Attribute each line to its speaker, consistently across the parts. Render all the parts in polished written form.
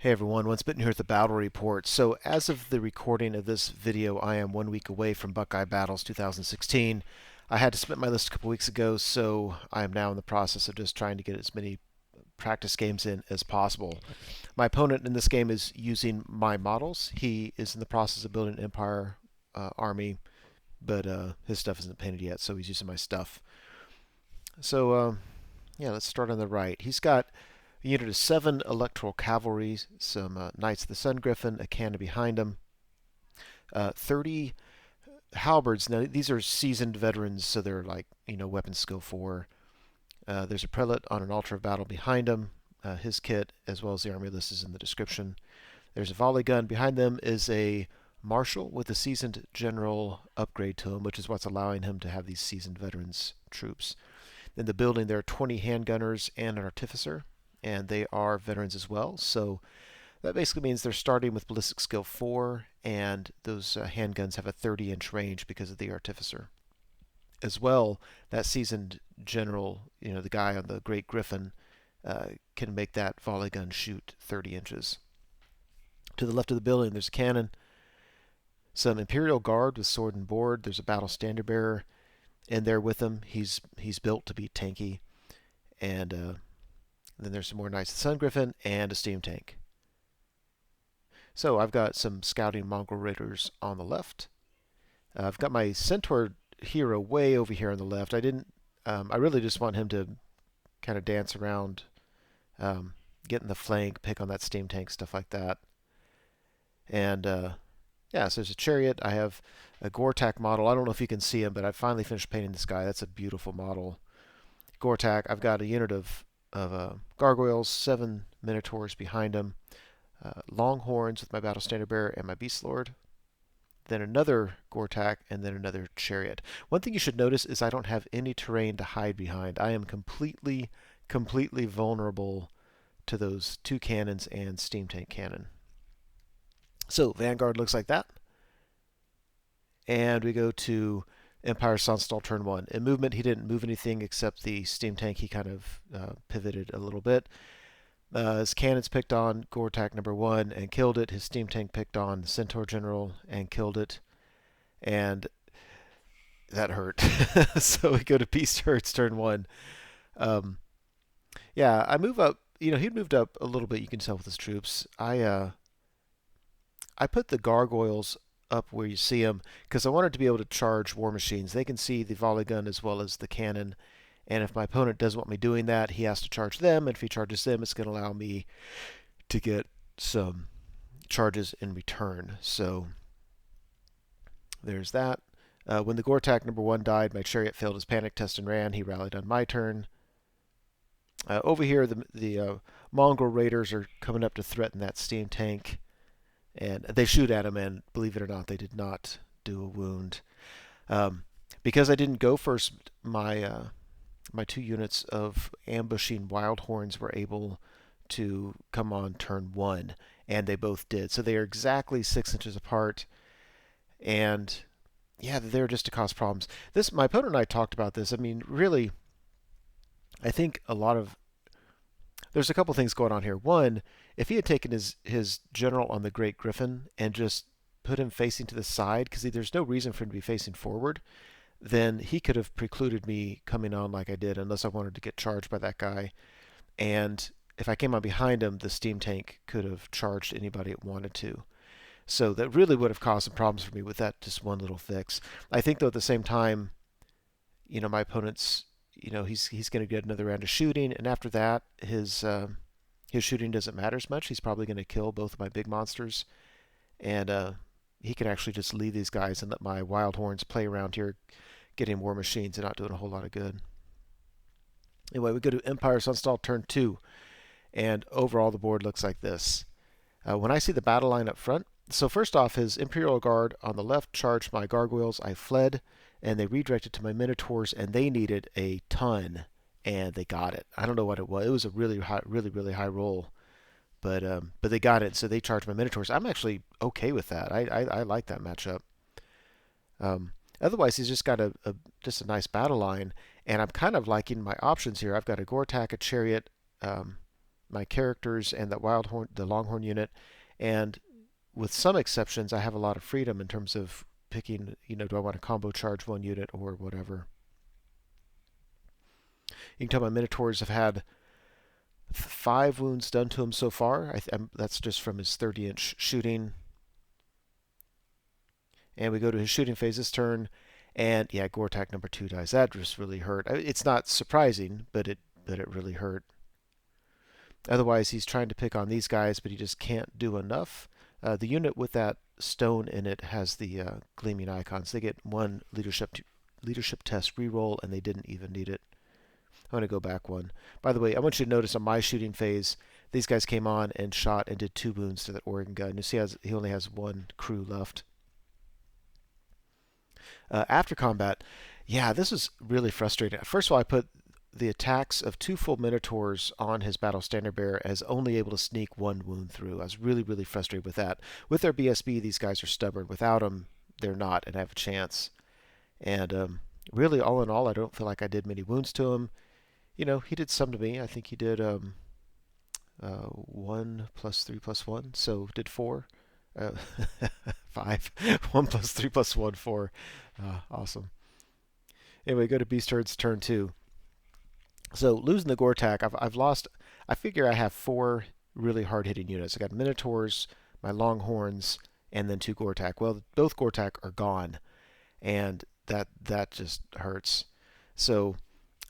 Speaker 1: Hey everyone, Once Bitten here at the Battle Report. So as of the recording of this video, I am 1 week away from Buckeye Battles 2016. I had to submit my list a couple weeks ago, so I am now in the process of just trying to get as many practice games in as possible. My opponent in this game is using my models. He is in the process of building an Empire army, but his stuff isn't painted yet, so he's using my stuff. So yeah, let's start on the right. He's got a unit of 7 electoral cavalry, some Knights of the Sun Griffin, a cannon behind him, 30 halberds. Now, these are seasoned veterans, so they're like, weapon skill 4. There's a prelate on an altar of battle behind him. His kit, as well as the army list, is in the description. There's a volley gun. Behind them is a marshal with a seasoned general upgrade to him, which is what's allowing him to have these seasoned veterans troops. In the building, there are 20 handgunners and an artificer, and they are veterans as well. So that basically means they're starting with ballistic skill 4, and those handguns have a 30-inch range because of the artificer. As well, that seasoned general, the guy on the Great Griffin, can make that volley gun shoot 30 inches. To the left of the building, there's a cannon, some Imperial Guard with sword and board. There's a battle standard bearer in there with him. He's built to be tanky, and then there's some more Knights of the Sun Griffin and a steam tank. So I've got some scouting Mongrel Raiders on the left. I've got my Centaur hero way over here on the left. I really just want him to kind of dance around, get in the flank, pick on that steam tank, stuff like that. And yeah, so there's a Chariot. I have a Gortach model. I don't know if you can see him, but I finally finished painting this guy. That's a beautiful model. Gortach. I've got a unit of Gargoyles, 7 Minotaurs behind him, Longhorns with my battle standard bearer and my Beastlord, then another Gortach, and then another Chariot. One thing you should notice is I don't have any terrain to hide behind. I am completely vulnerable to those 2 cannons and steam tank cannon. So Vanguard looks like that. And we go to Empire of Sonnstahl turn 1. In movement, he didn't move anything except the steam tank. He kind of pivoted a little bit. His cannons picked on Gortach number 1 and killed it. His steam tank picked on the Centaur general and killed it. And that hurt. So we go to Beast Hurts turn 1. Yeah, I move up. He'd moved up a little bit, you can tell with his troops. I put the Gargoyles up where you see them because I wanted to be able to charge war machines. They can see the volley gun as well as the cannon, and if my opponent doesn't want me doing that, he has to charge them, and if he charges them, it's going to allow me to get some charges in return. So there's that. When the Gortach number 1 died, my Chariot failed his panic test and ran. He rallied on my turn. Over here, the Mongrel Raiders are coming up to threaten that steam tank. And they shoot at him, and believe it or not, they did not do a wound. Because I didn't go first, my 2 units of ambushing Wildhorns were able to come on turn 1, and they both did. So they are exactly 6 inches apart, and yeah, they're just to cause problems. My opponent and I talked about this. I mean, really, I think there's a couple things going on here. One, if he had taken his general on the Great Griffin and just put him facing to the side, because there's no reason for him to be facing forward, then he could have precluded me coming on like I did unless I wanted to get charged by that guy. And if I came on behind him, the steam tank could have charged anybody it wanted to. So that really would have caused some problems for me with that just one little fix. I think, though, at the same time, my opponent's he's going to get another round of shooting, and after that, his shooting doesn't matter as much. He's probably going to kill both of my big monsters, and he can actually just leave these guys and let my Wildhorns play around here, getting war machines and not doing a whole lot of good. Anyway, we go to Empire of Sonnstahl turn 2, and overall the board looks like this. When I see the battle line up front, so first off, his Imperial Guard on the left charged my Gargoyles. I fled, and they redirected to my Minotaurs, and they needed a ton, and they got it. I don't know what it was. It was a really high roll, but they got it. So they charged my Minotaurs. I'm actually okay with that. I like that matchup. Otherwise, he's just got just a nice battle line, and I'm kind of liking my options here. I've got a Gortach, a Chariot, my characters and that the Longhorn unit, and with some exceptions, I have a lot of freedom in terms of picking, do I want to combo charge one unit or whatever. You can tell my Minotaurs have had 5 wounds done to him so far. That's just from his 30-inch shooting. And we go to his shooting phase this turn, and yeah, Gortach number 2 dies. That just really hurt. It's not surprising, but it really hurt. Otherwise, he's trying to pick on these guys, but he just can't do enough. The unit with that stone in it has the gleaming icons. They get 1 leadership test reroll, and they didn't even need it. I'm going to go back 1. By the way, I want you to notice on my shooting phase, these guys came on and shot and did 2 wounds to that Oregon gun. You see he only has 1 crew left. After combat, yeah, this was really frustrating. First of all, I put the attacks of 2 full Minotaurs on his Battle Standard Bearer as only able to sneak 1 wound through. I was really, really frustrated with that. With their BSB, these guys are stubborn. Without them, they're not and have a chance. And really, all in all, I don't feel like I did many wounds to him. He did some to me. I think he did 1 plus 3 plus 1, so did 4. 5. 1 plus 3 plus 1, 4. Awesome. Anyway, go to Beastlord's turn 2. So losing the Gortach, I've lost. I figure I have 4 really hard-hitting units. I got Minotaurs, my Longhorns, and then 2 Gortach. Well, both Gortach are gone, and that just hurts. So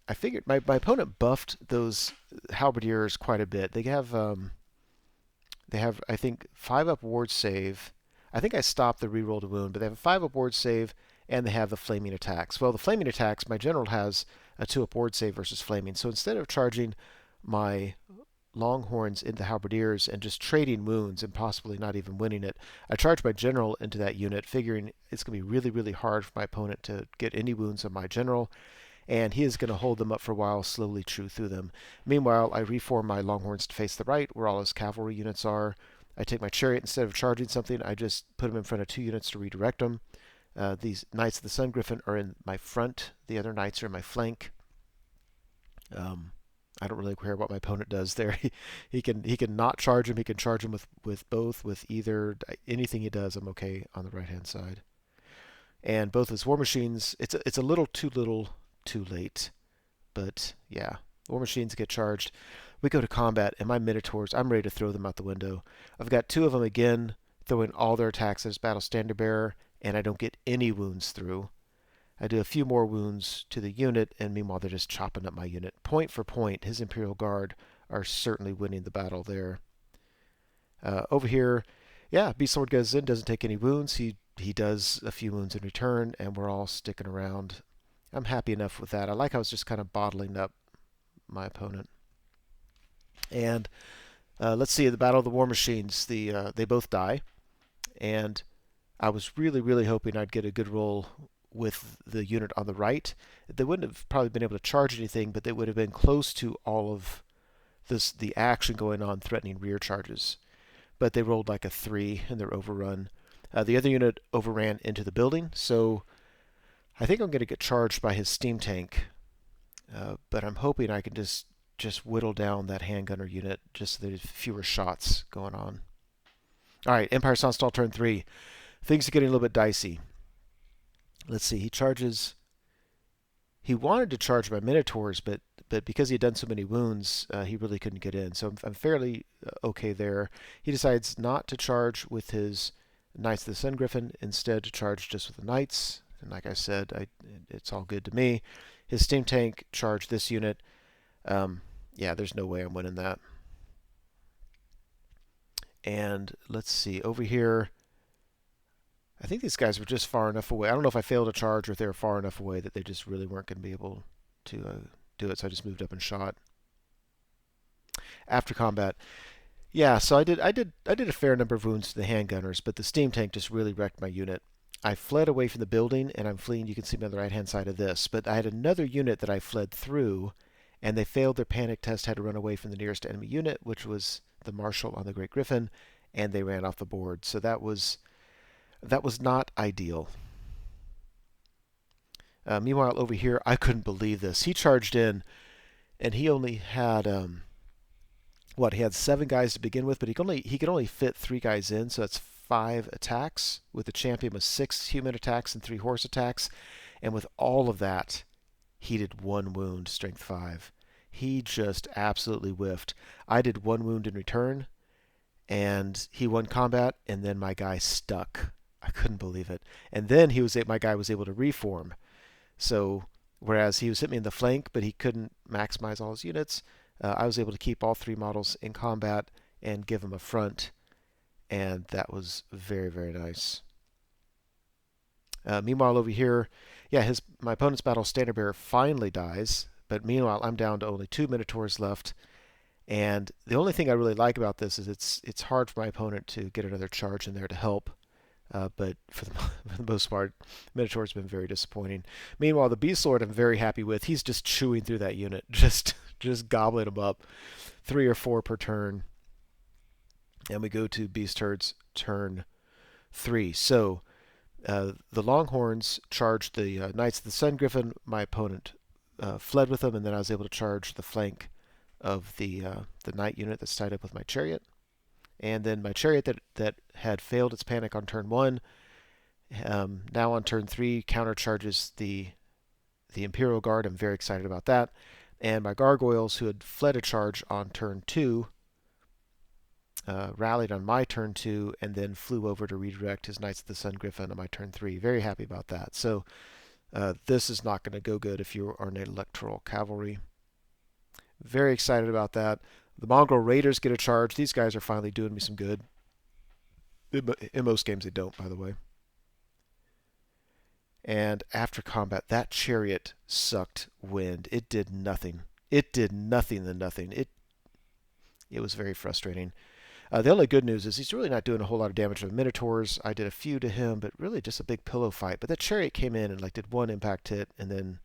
Speaker 1: I figured my opponent buffed those halberdiers quite a bit. They have I think 5-up ward save. I think I stopped the reroll to wound, but they have a 5-up ward save, and they have the flaming attacks. Well, the flaming attacks, my general has a 2-up ward save versus flaming. So instead of charging my Longhorns into halberdiers and just trading wounds and possibly not even winning it, I charged my general into that unit, figuring it's going to be really, really hard for my opponent to get any wounds on my general, and he is going to hold them up for a while, slowly chew through them. Meanwhile, I reform my Longhorns to face the right, where all his cavalry units are. I take my Chariot. Instead of charging something, I just put him in front of 2 units to redirect them. These Knights of the Sun Griffin are in my front. The other Knights are in my flank. I don't really care what my opponent does there. He can not charge him. He can charge him with both, with either. Anything he does, I'm okay on the right-hand side. And both his War Machines, it's a little too late. But yeah, War Machines get charged. We go to combat, and my Minotaurs, I'm ready to throw them out the window. I've got 2 of them again, throwing all their attacks as Battle Standard Bearer, and I don't get any wounds through. I do a few more wounds to the unit, and meanwhile they're just chopping up my unit. Point for point, his Imperial Guard are certainly winning the battle there. Over here, yeah, Beastlord goes in, doesn't take any wounds. He does a few wounds in return, and we're all sticking around. I'm happy enough with that. I like how it's just kind of bottling up my opponent. And let's see, the Battle of the War Machines, they both die. And I was really, really hoping I'd get a good roll with the unit on the right. They wouldn't have probably been able to charge anything, but they would have been close to all of the action going on, threatening rear charges. But they rolled like a 3, and they're overrun. The other unit overran into the building, so I think I'm going to get charged by his steam tank. But I'm hoping I can just whittle down that handgunner unit, just so there's fewer shots going on. All right, Empire of Sonnstahl turn 3. Things are getting a little bit dicey. Let's see, he charges. He wanted to charge my Minotaurs, but because he had done so many wounds, he really couldn't get in. So I'm fairly okay there. He decides not to charge with his Knights of the Sun Griffin, instead to charge just with the Knights. And like I said, it's all good to me. His steam tank charged this unit. Yeah, there's no way I'm winning that. And let's see, over here, I think these guys were just far enough away. I don't know if I failed to charge or if they were far enough away that they just really weren't going to be able to do it, so I just moved up and shot. After combat, yeah, so I did a fair number of wounds to the handgunners, but the steam tank just really wrecked my unit. I fled away from the building, and I'm fleeing, you can see me on the right-hand side of this, but I had another unit that I fled through, and they failed their panic test, had to run away from the nearest enemy unit, which was the Marshal on the Great Griffin, and they ran off the board. So that was not ideal. Meanwhile, over here, I couldn't believe this. He charged in, and he only had what, he had 7 guys to begin with, but he could only fit 3 guys in, so that's 5 attacks with a champion with 6 human attacks and 3 horse attacks. And with all of that, he did 1 wound, strength 5. He just absolutely whiffed. I did 1 wound in return, and he won combat, and then my guy stuck. I couldn't believe it. And then my guy was able to reform. So whereas he was hitting me in the flank, but he couldn't maximize all his units, I was able to keep all 3 models in combat and give him a front, and that was very, very nice. Meanwhile, over here, yeah, my opponent's battle standard bearer finally dies, but meanwhile, I'm down to only 2 Minotaurs left. And the only thing I really like about this is it's hard for my opponent to get another charge in there to help. But for the most part, Minotaur's been very disappointing. Meanwhile, the Beastlord I'm very happy with. He's just chewing through that unit, just gobbling them up, 3 or 4 per turn. And we go to Beastlord's turn 3. So the Longhorns charged the Knights of the Sun Griffin. My opponent fled with them, and then I was able to charge the flank of the Knight unit that's tied up with my Chariot. And then my Chariot that had failed its panic on turn 1, now on turn 3 countercharges the Imperial Guard. I'm very excited about that. And my Gargoyles, who had fled a charge on turn 2, rallied on my turn 2, and then flew over to redirect his Knights of the Sun Griffin on my turn 3. Very happy about that. So this is not going to go good if you are an electoral cavalry. Very excited about that. The Mongrel Raiders get a charge. These guys are finally doing me some good. In most games they don't, by the way. And after combat, that Chariot sucked wind. It did nothing. It did nothing than nothing. It was very frustrating. The only good news is he's really not doing a whole lot of damage to the Minotaurs. I did a few to him, but really just a big pillow fight. But that Chariot came in and did 1 impact hit and then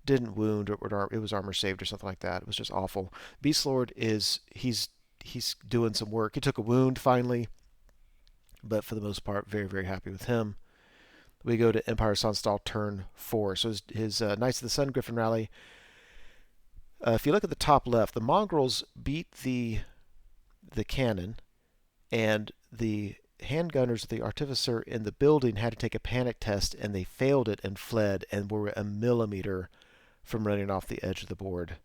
Speaker 1: didn't wound, or it was armor saved or something like that. It was just awful. Beastlord he's doing some work. He took a wound finally, but for the most part, very, very happy with him. We go to Empire of Sonnstahl turn 4. So his Knights of the Sun Griffin rally. If you look at the top left, the Mongrels beat the cannon, and the handgunners, the artificer in the building had to take a panic test, and they failed it and fled and were a millimeter from running off the edge of the board.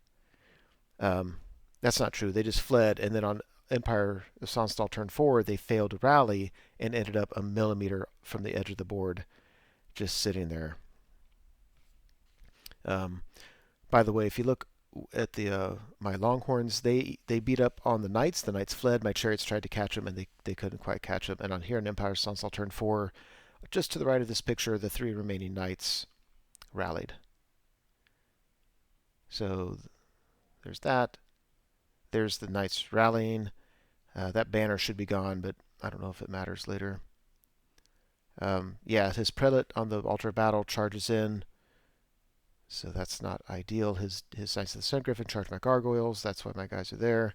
Speaker 1: That's not true. They just fled, and then on Empire of Sonnstahl turn 4, they failed to rally and ended up a millimeter from the edge of the board, just sitting there. By the way, if you look at my Longhorns, they beat up on the Knights. The Knights fled. My Chariots tried to catch them, and they couldn't quite catch them. And on here in Empire of Sonnstahl turn 4, just to the right of this picture, the 3 remaining Knights rallied. So there's that. There's the Knights rallying. That banner should be gone, but I don't know if it matters later. Yeah, his prelate on the altar of battle charges in. So that's not ideal. His Knights of the Sun Griffin charge my Gargoyles. That's why my guys are there.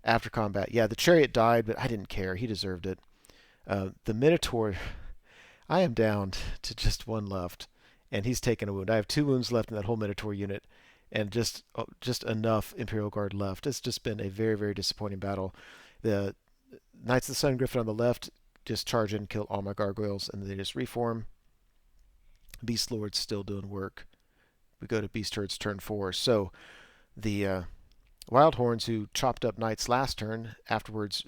Speaker 1: After combat, yeah, the Chariot died, but I didn't care. He deserved it. The Minotaur, I am down to just 1 left, and he's taken a wound. I have 2 wounds left in that whole Minotaur unit, and just enough Imperial Guard left. It's just been a very, very disappointing battle. The Knights of the Sun Griffin on the left just charge in, kill all my Gargoyles, and they just reform. Beastlord's still doing work. We go to Beastlord's turn 4. So the Wildhorns, who chopped up Knights last turn, afterwards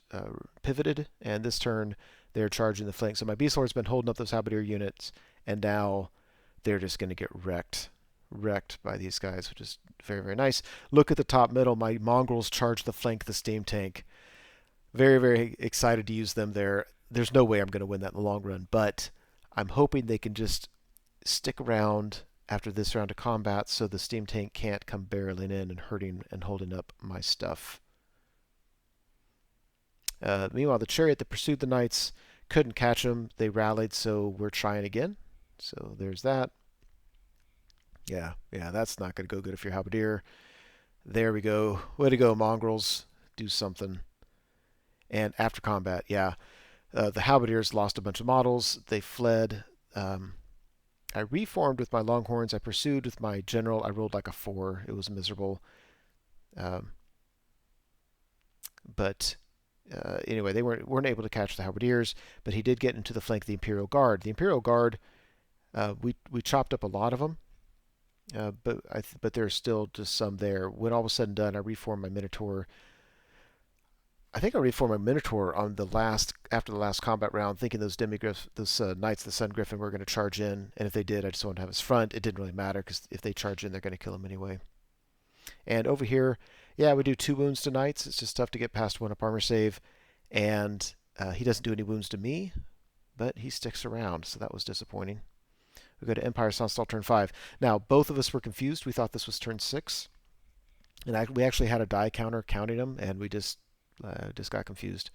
Speaker 1: pivoted, and this turn they're charging the flank. So my Beastlord's been holding up those Halberdier units, and now they're just going to get wrecked by these guys, which is very, very nice. Look at the top middle. My Mongrels charge the flank of the steam tank. Very, very excited to use them there. There's no way I'm going to win that in the long run, but I'm hoping they can just stick around after this round of combat so the steam tank can't come barreling in and hurting and holding up my stuff. Meanwhile, the Chariot that pursued the Knights couldn't catch them. They rallied, so we're trying again. So there's that. Yeah, that's not going to go good if you're Halberdier. There we go. Way to go, Mongrels. Do something. And after combat, yeah, the Halberdiers lost a bunch of models. They fled. I reformed with my Longhorns. I pursued with my General. I rolled like a 4. It was miserable. But anyway, they weren't able to catch the halberdiers, but he did get into the flank of the Imperial Guard. The Imperial Guard, we chopped up a lot of them, but there's still just some there. When all was said and done, I reformed my Minotaur. I think I reformed my Minotaur on the after the last combat round, thinking those Knights of the Sun Griffin were going to charge in, and if they did, I just wanted to have his front. It didn't really matter because if they charge in, they're going to kill him anyway. And over here, yeah, we do 2 wounds to Knights. It's just tough to get past 1 up armor save, and he doesn't do any wounds to me, but he sticks around, so that was disappointing. We go to Empire of Sonnstahl turn 5. Now, both of us were confused. We thought this was turn 6, and we actually had a die counter counting them, and we just got confused.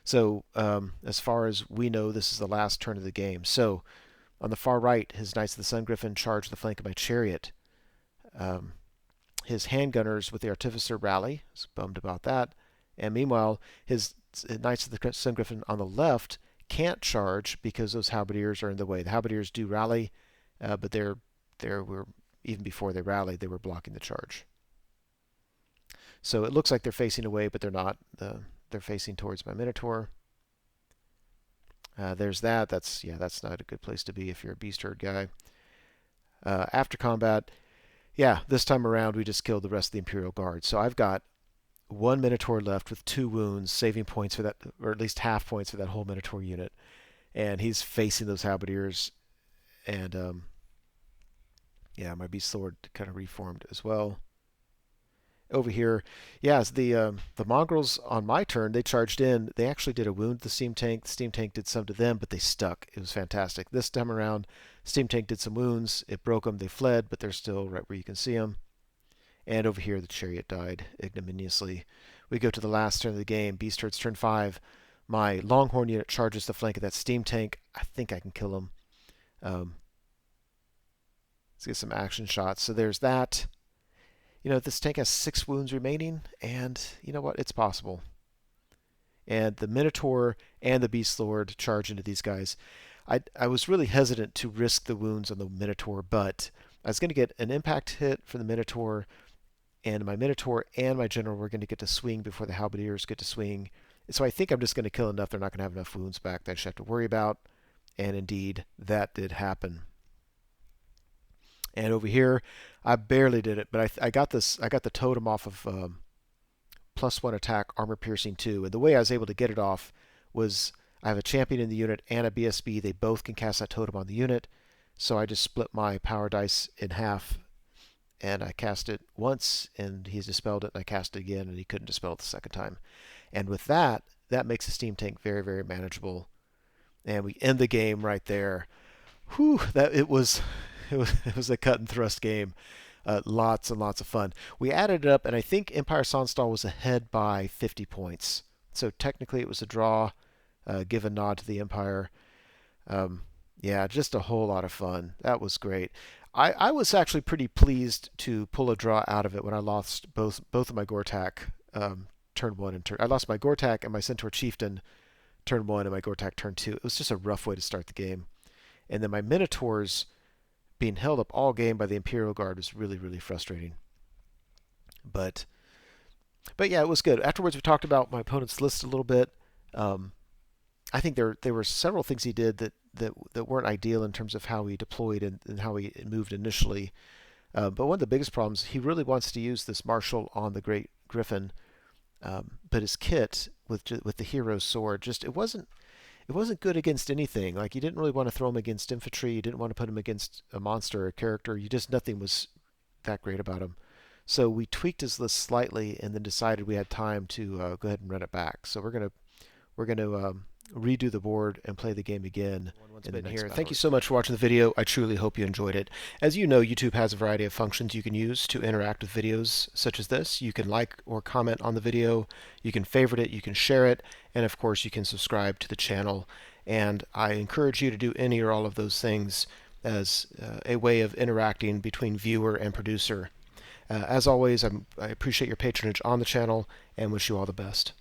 Speaker 1: So as far as we know, this is the last turn of the game. So on the far right, his Knights of the Sun Griffin charge the flank of my Chariot. His handgunners with the Artificer rally. I was bummed about that. And meanwhile, his Knights of the Sun Griffin on the left can't charge because those halberdiers are in the way. The halberdiers do rally, but even before they rallied, they were blocking the charge. So it looks like they're facing away, but they're not. They're facing towards my Minotaur. There's that. That's not a good place to be if you're a Beastlord guy. After combat, yeah, this time around we just killed the rest of the Imperial Guard. So I've got 1 Minotaur left with 2 wounds, saving points for that, or at least half points for that whole Minotaur unit. And he's facing those halberdiers. And yeah, my Beastlord kind of reformed as well. Over here, yes, the mongrels on my turn, they charged in. They actually did a wound to the steam tank. The steam tank did some to them, but they stuck. It was fantastic. This time around, steam tank did some wounds. It broke them. They fled, but they're still right where you can see them. And over here, the Chariot died ignominiously. We go to the last turn of the game. Beastlord's turn 5. My Longhorn unit charges the flank of that steam tank. I think I can kill him. Let's get some action shots. So there's that. You know, this tank has 6 wounds remaining, and you know what? It's possible. And the Minotaur and the Beastlord charge into these guys. I was really hesitant to risk the wounds on the Minotaur, but I was going to get an impact hit for the Minotaur, and my Minotaur and my General were going to get to swing before the Halberdiers get to swing. So I think I'm just going to kill enough. They're not going to have enough wounds back that I should have to worry about. And indeed, that did happen. And over here, I barely did it, but I got the totem off of +1 attack, armor piercing 2. And the way I was able to get it off was I have a champion in the unit and a BSB. They both can cast that totem on the unit. So I just split my power dice in half, and I cast it once, and he's dispelled it, and I cast it again, and he couldn't dispel it the second time. And with that, that makes the steam tank very, very manageable. And we end the game right there. Whew, it was a cut and thrust game. Lots and lots of fun. We added it up, and I think Empire of Sonnstahl was ahead by 50 points. So technically it was a draw. Give a nod to the Empire. Yeah, just a whole lot of fun. That was great. I was actually pretty pleased to pull a draw out of it when I lost both of my Gortach turn 1 and I lost my Gortach and my Centaur Chieftain turn 1 and my Gortach turn 2. It was just a rough way to start the game. And then my Minotaurs being held up all game by the Imperial Guard was really, really frustrating. But yeah, it was good. Afterwards, we talked about my opponent's list a little bit. I think there were several things he did that weren't ideal in terms of how he deployed and how he moved initially. But one of the biggest problems, he really wants to use this Marshal on the Great Griffin, but his kit with the hero's sword it wasn't good against anything. Like, you didn't really want to throw him against infantry. You didn't want to put him against a monster or a character. Nothing was that great about him. So we tweaked his list slightly and then decided we had time to go ahead and run it back. So we're gonna redo the board and play the game again in the next battle. Thank you so much for watching the video. I truly hope you enjoyed it. As you know, YouTube has a variety of functions you can use to interact with videos such as this. You can like or comment on the video, you can favorite it, you can share it, and of course you can subscribe to the channel. And I encourage you to do any or all of those things as a way of interacting between viewer and producer. As always, I appreciate your patronage on the channel and wish you all the best.